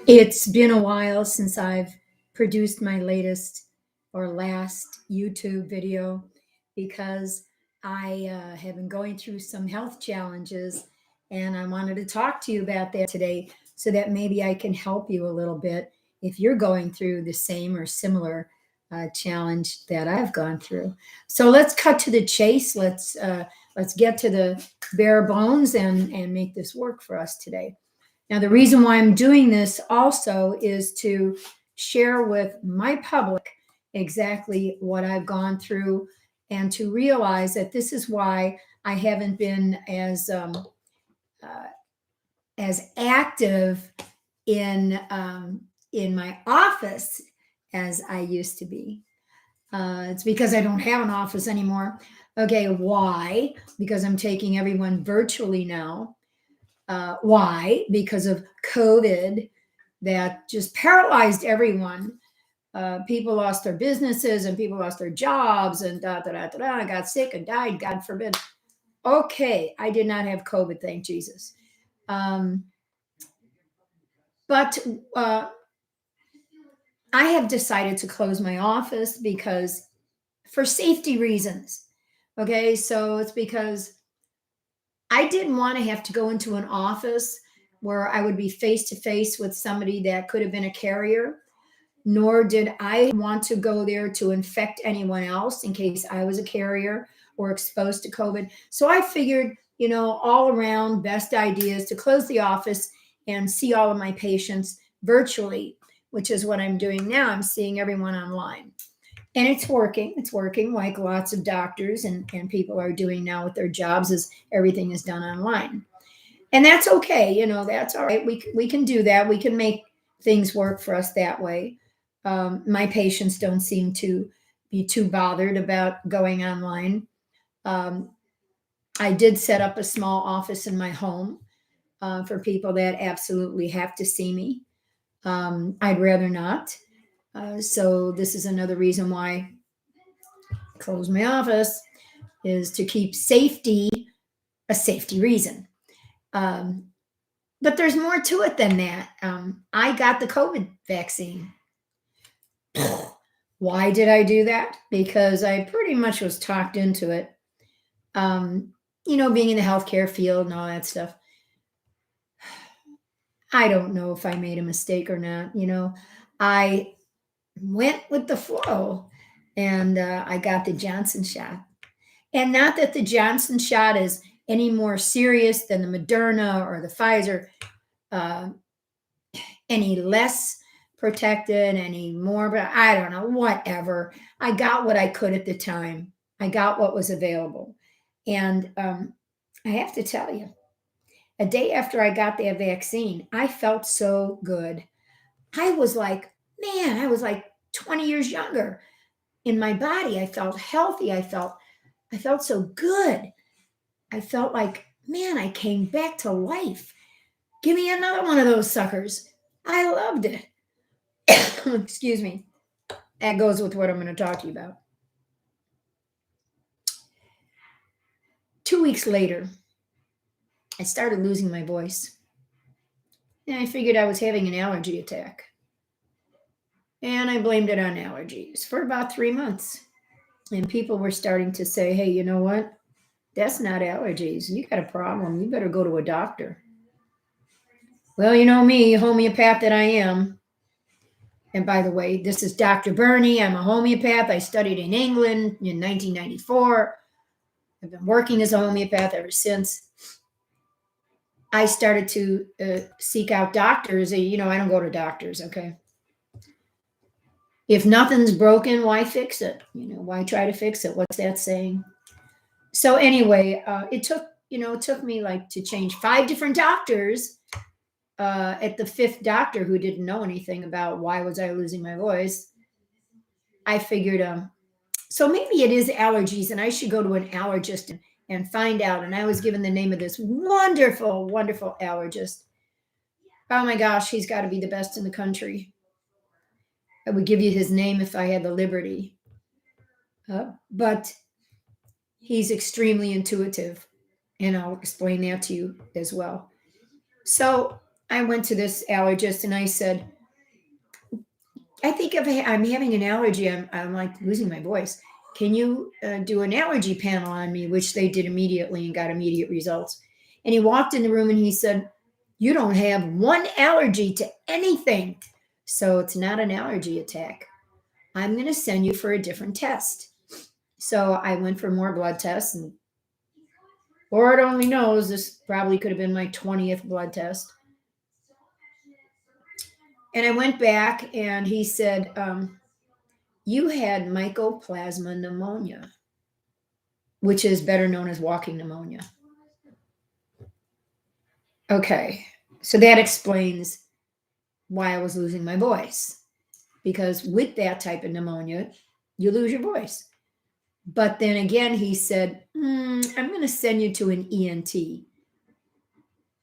It's been a while since I've produced my latest or last YouTube video because I have been going through some health challenges and I wanted to talk to you about that today so that maybe I can help you a little bit if you're going through the same or similar challenge that I've gone through. So let's cut to the chase. Let's get to the bare bones and make this work for us today. Now, the reason why I'm doing this also is to share with my public exactly what I've gone through and to realize that this is why I haven't been uh, as active in my office as I used to be. It's because I don't have an office anymore. Okay, why? Because I'm taking everyone virtually now. Why? Because of COVID that just paralyzed everyone. People lost their businesses and people lost their jobs and da da da da da. Got sick and died. God forbid. Okay, I did not have COVID. Thank Jesus. Um, but I have decided to close my office because for safety reasons. Okay, so it's because I didn't want to have to go into an office where I would be face to face with somebody that could have been a carrier, nor did I want to go there to infect anyone else in case I was a carrier or exposed to COVID. So I figured, all around best ideas to close the office and see all of my patients virtually, which is what I'm doing now. I'm seeing everyone online. And it's working. It's working like lots of doctors and people are doing now with their jobs as everything is done online. And that's okay. That's all right. We can do that. We can make things work for us that way. My patients don't seem to be too bothered about going online. Um, I did set up a small office in my home for people that absolutely have to see me. I'd rather not. So this is another reason why I close my office is to keep safety a safety reason. Um, but there's more to it than that. I got the COVID vaccine. Why did I do that? Because I pretty much was talked into it. Being in the healthcare field and all that stuff. I don't know if I made a mistake or not. I went with the flow and I got the Johnson shot. And not that the Johnson shot is any more serious than the Moderna or the Pfizer, uh, any less protected, any more, but I don't know, whatever. I got what I could at the time. I got what was available. And I have to tell you, a day after I got that vaccine, I felt so good. I was like, man, I was like 20 years younger in my body. I felt healthy. I felt so good. I felt like, man, I came back to life. Give me another one of those suckers. I loved it. Excuse me. That goes with what I'm going to talk to you about. 2 weeks later, I started losing my voice. And I figured I was having an allergy attack. And I blamed it on allergies for about 3 months. And people were starting to say, hey, you know what? That's not allergies. You got a problem. You better go to a doctor. Well, you know me, homeopath that I am. And by the way, this is Dr. Berni. I'm a homeopath. I studied in England in 1994. I've been working as a homeopath ever since. I started to seek out doctors. I don't go to doctors, okay? If nothing's broken, why fix it? Why try to fix it? What's that saying? So anyway, it took me like to change 5 different doctors. At the fifth doctor who didn't know anything about why was I losing my voice, I figured, so maybe it is allergies and I should go to an allergist and find out. And I was given the name of this wonderful, wonderful allergist. Oh my gosh, he's got to be the best in the country. I would give you his name if I had the liberty. But he's extremely intuitive. And I'll explain that to you as well. So I went to this allergist and I said, I think if I'm having an allergy, I'm like losing my voice. Can you do an allergy panel on me? Which they did immediately and got immediate results. And he walked in the room and he said, you don't have one allergy to anything. So it's not an allergy attack. I'm going to send you for a different test. So I went for more blood tests, and Lord only knows this probably could have been my 20th blood test. And I went back and he said, you had mycoplasma pneumonia, which is better known as walking pneumonia. Okay, so that explains why I was losing my voice, because with that type of pneumonia, you lose your voice. But then again, he said, I'm going to send you to an ENT.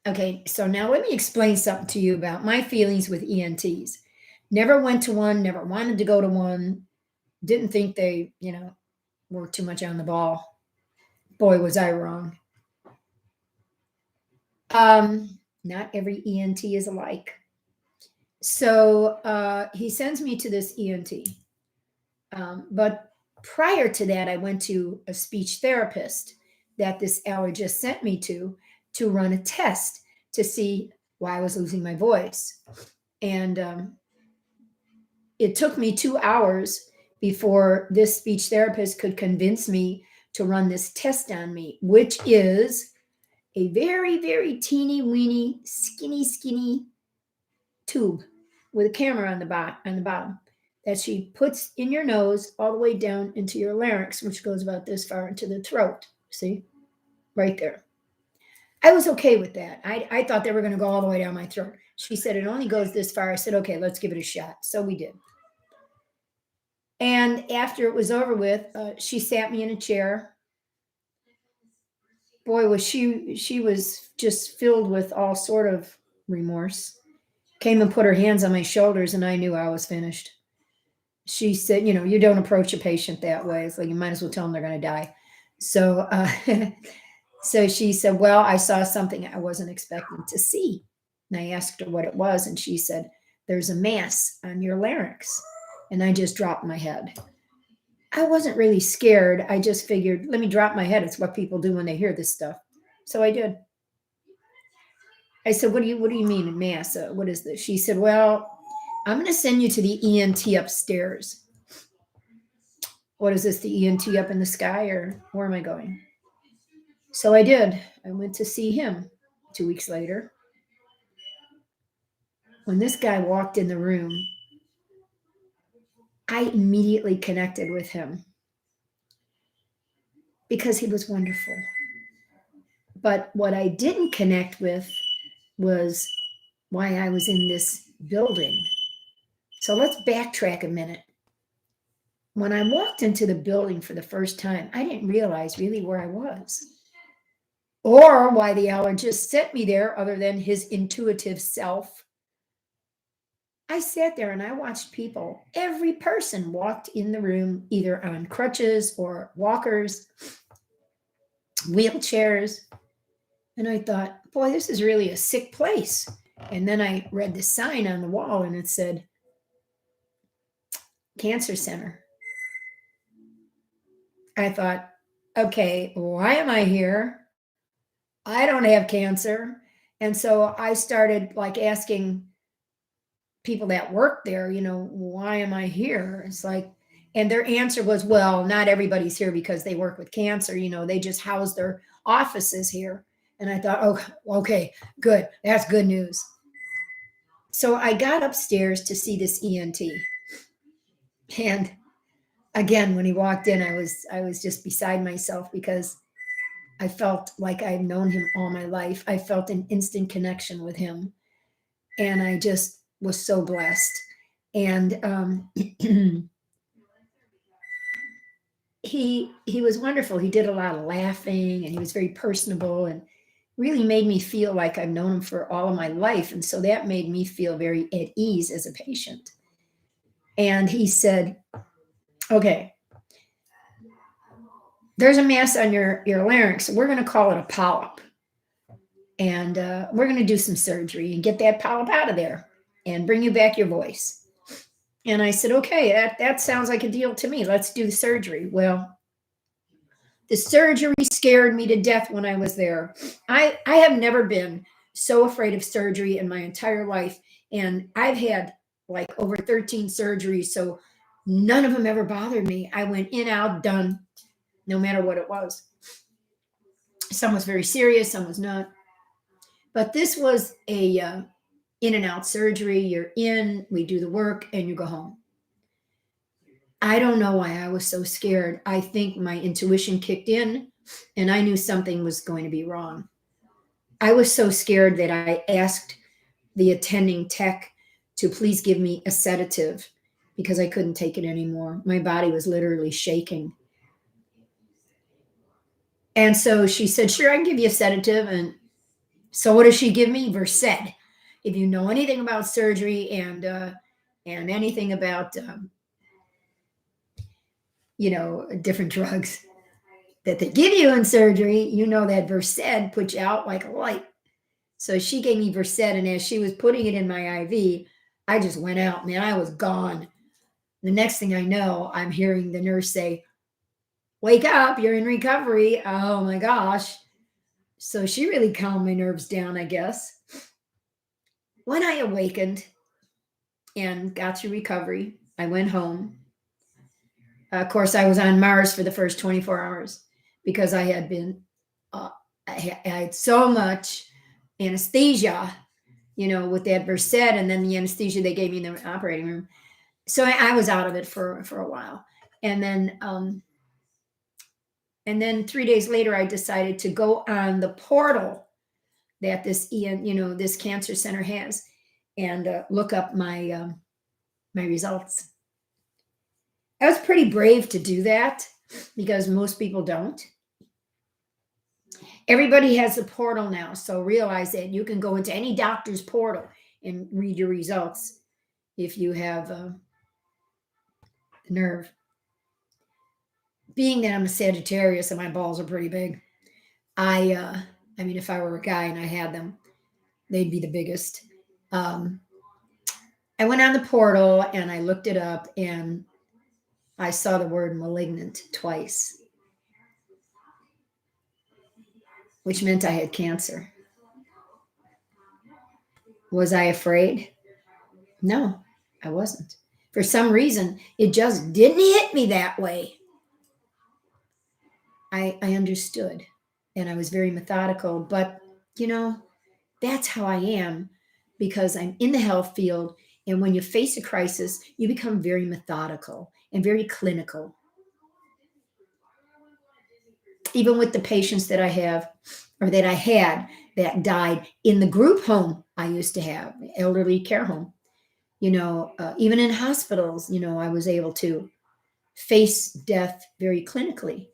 Okay, so now let me explain something to you about my feelings with ENTs. Never went to one, never wanted to go to one, didn't think they, were too much on the ball. Boy, was I wrong. Not every ENT is alike. So he sends me to this ENT. But prior to that, I went to a speech therapist that this allergist sent me to run a test to see why I was losing my voice. And it took me 2 hours before this speech therapist could convince me to run this test on me, which is a very, very teeny weeny, skinny tube with a camera on the bottom that she puts in your nose all the way down into your larynx, which goes about this far into the throat. See, right there. I was okay with that. I thought they were going to go all the way down my throat. She said it only goes this far. I said, okay, let's give it a shot. So we did. And after it was over with, she sat me in a chair. Boy, was she was just filled with all sort of remorse. Came and put her hands on my shoulders, and I knew I was finished. She said, you don't approach a patient that way. It's like you might as well tell them they're going to die. So, so she said, well, I saw something I wasn't expecting to see. And I asked her what it was, and she said, there's a mass on your larynx. And I just dropped my head. I wasn't really scared. I just figured, let me drop my head. It's what people do when they hear this stuff. So I did. I said, what do you mean mass? What is this? She said, well, I'm going to send you to the ENT upstairs. What is this, the ENT up in the sky, or where am I going? So I did. I went to see him 2 weeks later. When this guy walked in the room, I immediately connected with him because he was wonderful. But what I didn't connect with was why I was in this building. So let's backtrack a minute. When I walked into the building for the first time, I didn't realize really where I was or why the allergist sent me there other than his intuitive self. I sat there and I watched people. Every person walked in the room either on crutches or walkers, wheelchairs. And I thought, boy, this is really a sick place. And then I read the sign on the wall and it said, Cancer Center. I thought, okay, why am I here? I don't have cancer. And so I started like asking people that work there, why am I here? It's like, and their answer was, well, not everybody's here because they work with cancer. They just house their offices here. And I thought, oh, okay, good. That's good news. So I got upstairs to see this ENT. And again, when he walked in, I was just beside myself because I felt like I'd known him all my life. I felt an instant connection with him. And I just was so blessed. And he was wonderful. He did a lot of laughing and he was very personable and really made me feel like I've known him for all of my life. And so that made me feel very at ease as a patient. And he said, okay, there's a mass on your larynx. We're going to call it a polyp. And we're going to do some surgery and get that polyp out of there and bring you back your voice. And I said, okay, that sounds like a deal to me. Let's do the surgery. Well, the surgery scared me to death when I was there. I have never been so afraid of surgery in my entire life. And I've had like over 13 surgeries. So none of them ever bothered me. I went in, out, done, no matter what it was. Some was very serious, some was not. But this was a in and out surgery. You're in, we do the work, and you go home. I don't know why I was so scared. I think my intuition kicked in and I knew something was going to be wrong. I was so scared that I asked the attending tech to please give me a sedative because I couldn't take it anymore. My body was literally shaking. And so she said, sure, I can give you a sedative. And so what does she give me? Versed. If you know anything about surgery and anything about different drugs that they give you in surgery, you know that Versed puts you out like a light. So she gave me Versed, and as she was putting it in my IV, I just went out, man. I was gone. The next thing I know, I'm hearing the nurse say, wake up, you're in recovery. Oh my gosh. So she really calmed my nerves down, I guess. When I awakened and got to recovery, I went home. Of course, I was on Mars for the first 24 hours because I had been, I had so much anesthesia, with that Versed, and then the anesthesia they gave me in the operating room. So I was out of it for a while. And then 3 days later, I decided to go on the portal that this cancer center has and look up my results. I was pretty brave to do that because most people don't. Everybody has a portal now, so realize that you can go into any doctor's portal and read your results if you have the nerve. Being that I'm a Sagittarius and my balls are pretty big, I mean, if I were a guy and I had them, they'd be the biggest. I went on the portal and I looked it up and I saw the word malignant twice, which meant I had cancer. Was I afraid? No, I wasn't. For some reason, it just didn't hit me that way. I understood and I was very methodical, but that's how I am because I'm in the health field. And when you face a crisis, you become very methodical and very clinical. Even with the patients that I have or that I had that died in the group home I used to have, elderly care home, even in hospitals, I was able to face death very clinically.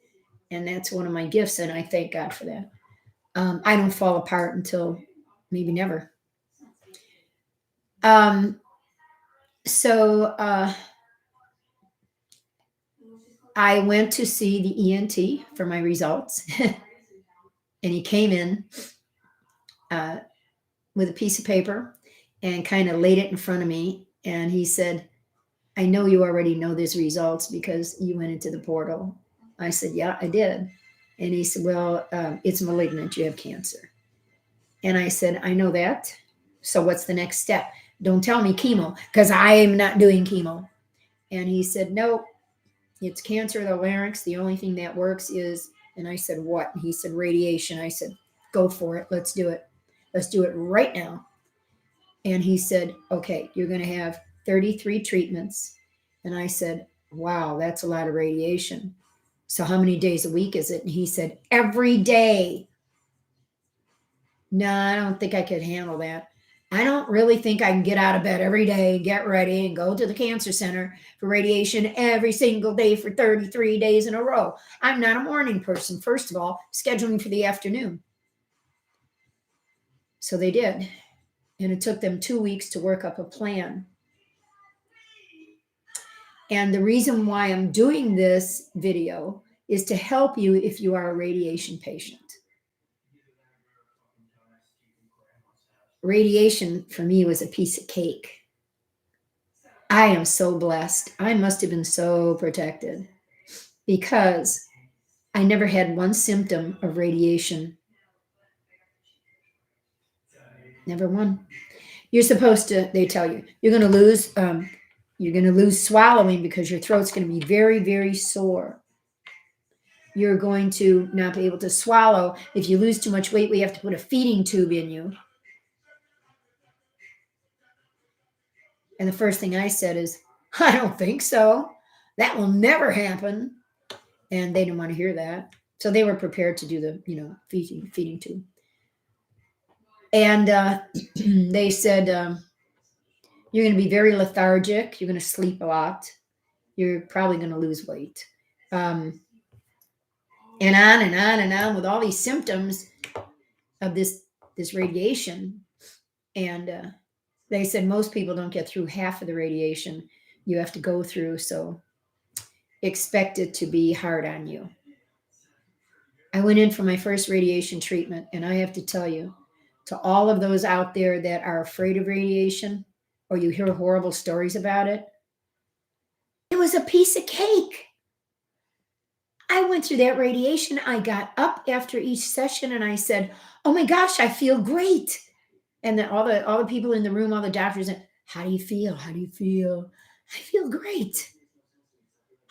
And that's one of my gifts. And I thank God for that. I don't fall apart until maybe never. So I went to see the ENT for my results. And he came in with a piece of paper and kind of laid it in front of me. And he said, I know you already know these results because you went into the portal. I said, yeah, I did. And he said, well, it's malignant. You have cancer. And I said, I know that. So what's the next step? Don't tell me chemo because I am not doing chemo. And he said, no, it's cancer of the larynx. The only thing that works is, and I said, what? And he said, radiation. I said, go for it. Let's do it. Let's do it right now. And he said, okay, you're going to have 33 treatments. And I said, wow, that's a lot of radiation. So how many days a week is it? And he said, every day. No, I don't think I could handle that. I don't really think I can get out of bed every day, get ready, and go to the cancer center for radiation every single day for 33 days in a row. I'm not a morning person, first of all, scheduling for the afternoon. So they did. And it took them 2 weeks to work up a plan. And the reason why I'm doing this video is to help you if you are a radiation patient. radiation for me was a piece of cake. I am so blessed. I must have been so protected because I never had one symptom of radiation. Never one. You're supposed to, they tell you, you're going to lose swallowing because your throat's going to be very, very sore. You're going to not be able to swallow. If you lose too much weight, we have to put a feeding tube in you. And the first thing I said is, I don't think so. That will never happen. And they didn't want to hear that. So they were prepared to do the, feeding tube. And they said, you're going to be very lethargic. You're going to sleep a lot. You're probably going to lose weight. And on and on and on with all these symptoms of this radiation. And they said most people don't get through half of the radiation you have to go through. So expect it to be hard on you. I went in for my first radiation treatment, and I have to tell you, to all of those out there that are afraid of radiation or you hear horrible stories about it, it was a piece of cake. I went through that radiation. I got up after each session and I said, "Oh my gosh, I feel great." And then all the people in the room, all the doctors said, "How do you feel? How do you feel?" I feel great.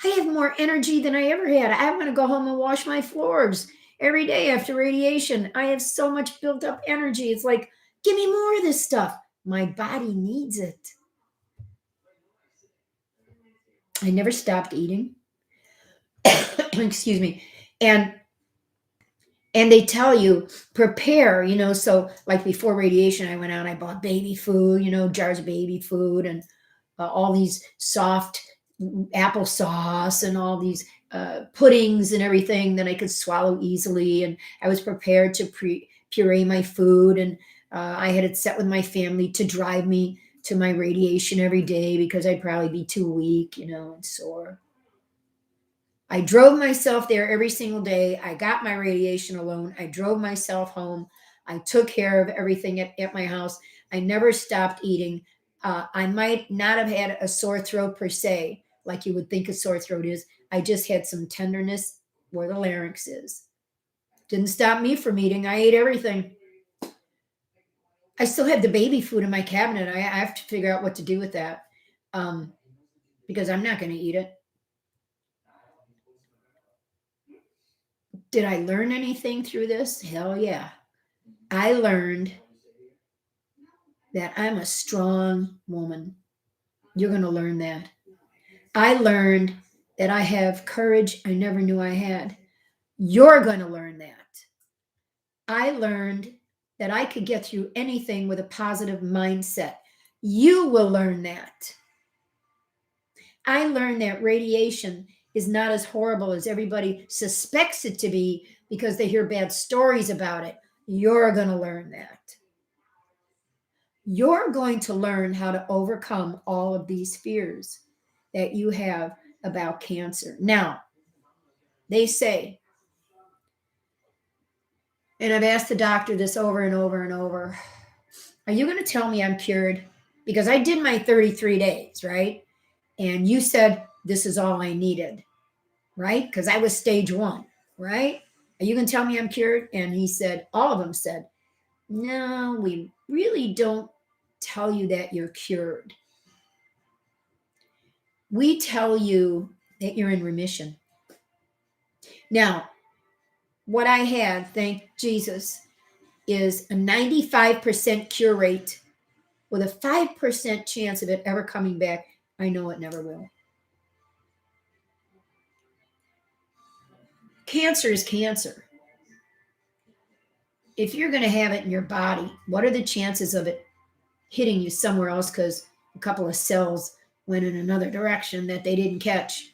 I have more energy than I ever had. I want to go home and wash my floors every day after radiation. I have so much built up energy. It's like, give me more of this stuff. My body needs it. I never stopped eating. Excuse me. And they tell you prepare, so like before radiation, I went out, I bought baby food, jars of baby food and all these soft applesauce and all these puddings and everything that I could swallow easily. And I was prepared to puree my food. And I had it set with my family to drive me to my radiation every day because I'd probably be too weak, and sore. I drove myself there every single day. I got my radiation alone. I drove myself home. I took care of everything at my house. I never stopped eating. I might not have had a sore throat per se, like you would think a sore throat is. I just had some tenderness where the larynx is. Didn't stop me from eating. I ate everything. I still have the baby food in my cabinet. I have to figure out what to do with that because I'm not going to eat it. Did I learn anything through this? Hell yeah. I learned that I'm a strong woman. You're going to learn that. I learned that I have courage I never knew I had. You're going to learn that. I learned that I could get through anything with a positive mindset. You will learn that. I learned that radiation is not as horrible as everybody suspects it to be because they hear bad stories about it. You're going to learn that. You're going to learn how to overcome all of these fears that you have about cancer. Now, they say, and I've asked the doctor this over and over and over, are you going to tell me I'm cured? Because I did my 33 days, right? And you said this is all I needed, right? Because I was stage 1, right? Are you going to tell me I'm cured? And he said, all of them said, no, we really don't tell you that you're cured. We tell you that you're in remission. Now, what I had, thank Jesus, is a 95% cure rate with a 5% chance of it ever coming back. I know it never will. Cancer is cancer. If you're going to have it in your body, what are the chances of it hitting you somewhere else because a couple of cells went in another direction that they didn't catch?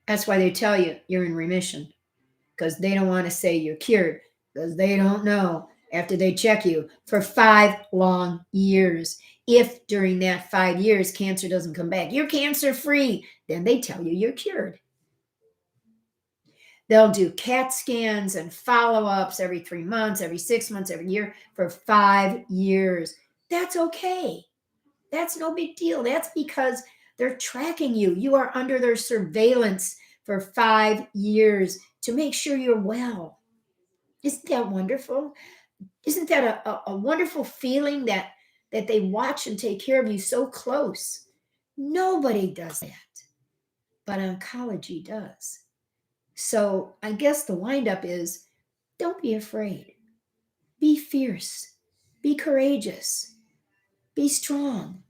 That's why they tell you you're in remission, because they don't want to say you're cured, because they don't know after they check you for 5 long years. If during that 5 years cancer doesn't come back, you're cancer free, then they tell you you're cured. They'll do CAT scans and follow-ups every 3 months, every 6 months, every year for 5 years. That's okay. That's no big deal. That's because they're tracking you. You are under their surveillance for 5 years to make sure you're well. Isn't that wonderful? Isn't that a wonderful feeling that they watch and take care of you so close? Nobody does that, but oncology does. So I guess the windup is don't be afraid. Be fierce. Be courageous. Be strong.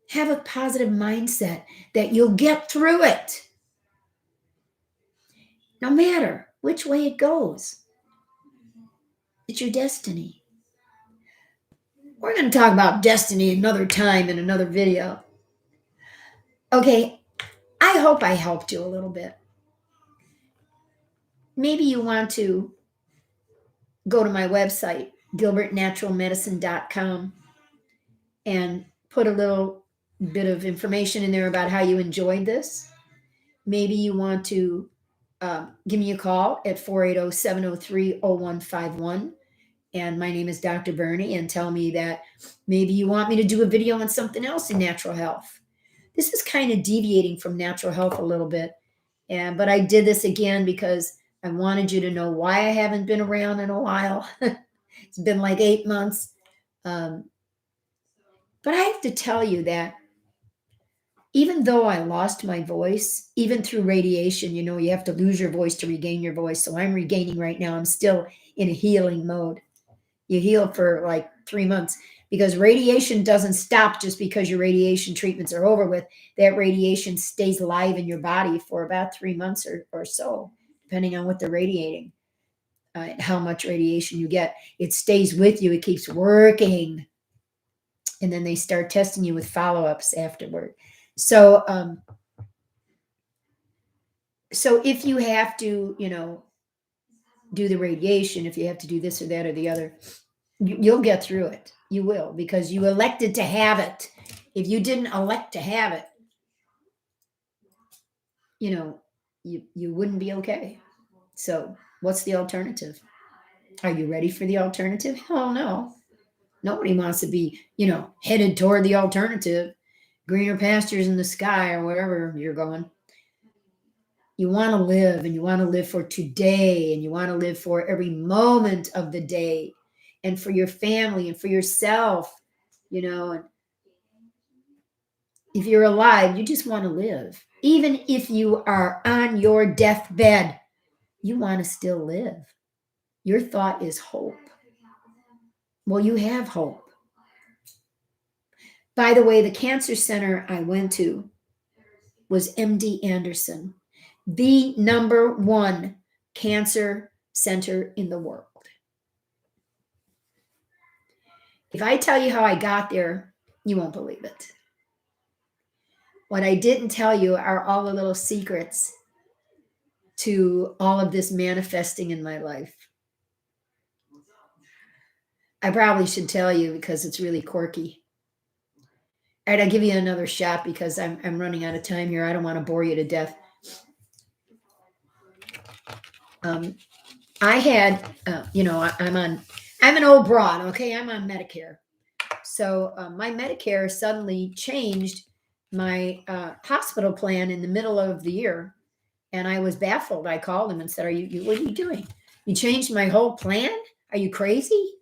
Have a positive mindset that you'll get through it, no matter which way it goes. It's your destiny. We're going to talk about destiny another time in another video. Okay, I hope I helped you a little bit. Maybe you want to go to my website, gilbertnaturalmedicine.com, and put a little bit of information in there about how you enjoyed this. Maybe you want to give me a call at 480-703-0151. And my name is Dr. Berni, and tell me that maybe you want me to do a video on something else in natural health. This is kind of deviating from natural health a little bit. But I did this again because I wanted you to know why I haven't been around in a while. It's been like 8 months. But I have to tell you that even though I lost my voice, even through radiation, you have to lose your voice to regain your voice. So I'm regaining right now. I'm still in a healing mode. You heal for like 3 months because radiation doesn't stop just because your radiation treatments are over with. That radiation stays alive in your body for about 3 months or so, depending on what they're radiating, how much radiation you get. It stays with you. It keeps working. And then they start testing you with follow-ups afterward. So if you have to, do the radiation, if you have to do this or that or the other, you'll get through it. You will, because you elected to have it. If you didn't elect to have it, you wouldn't be okay. So what's the alternative? Are you ready for the alternative? Hell no. Nobody wants to be, headed toward the alternative, greener pastures in the sky or wherever you're going. You want to live, and you want to live for today, and you want to live for every moment of the day, and for your family and for yourself, and if you're alive, you just want to live. Even if you are on your deathbed, you want to still live. Your thought is hope. Well, you have hope. By the way, the cancer center I went to was MD Anderson, the #1 cancer center in the world. If I tell you how I got there, you won't believe it. What I didn't tell you are all the little secrets to all of this manifesting in my life. I probably should tell you because it's really quirky. All right, I'll give you another shot because I'm running out of time here. I don't want to bore you to death. I had, I'm an old broad, okay? I'm on Medicare. So my Medicare suddenly changed my hospital plan in the middle of the year. And I was baffled. I called them and said, what are you doing? You changed my whole plan? Are you crazy?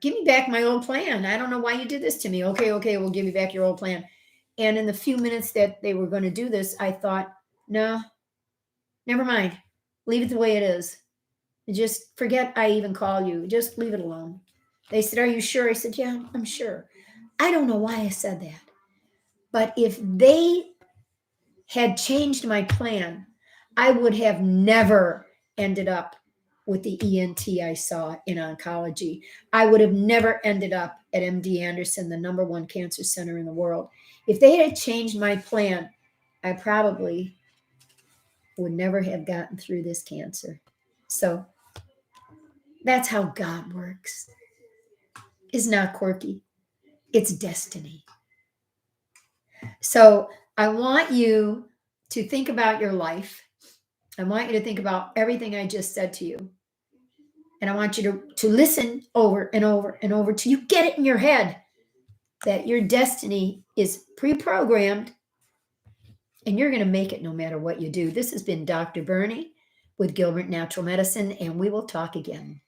Give me back my old plan. I don't know why you did this to me. Okay, we'll give you back your old plan. And in the few minutes that they were going to do this, I thought, no, never mind. Leave it the way it is. Just forget I even call you. Just leave it alone. They said, are you sure? I said, yeah, I'm sure. I don't know why I said that. But if they had changed my plan, I would have never ended up with the ENT I saw in oncology. I would have never ended up at MD Anderson, the #1 cancer center in the world. If they had changed my plan, I probably would never have gotten through this cancer. So that's how God works. It's not quirky. It's destiny. So I want you to think about your life I want you to think about everything I just said to you. And I want you to listen over and over and over till you get it in your head that your destiny is pre programmed and you're going to make it no matter what you do. This has been Dr. Berni with Gilbert Natural Medicine, and we will talk again.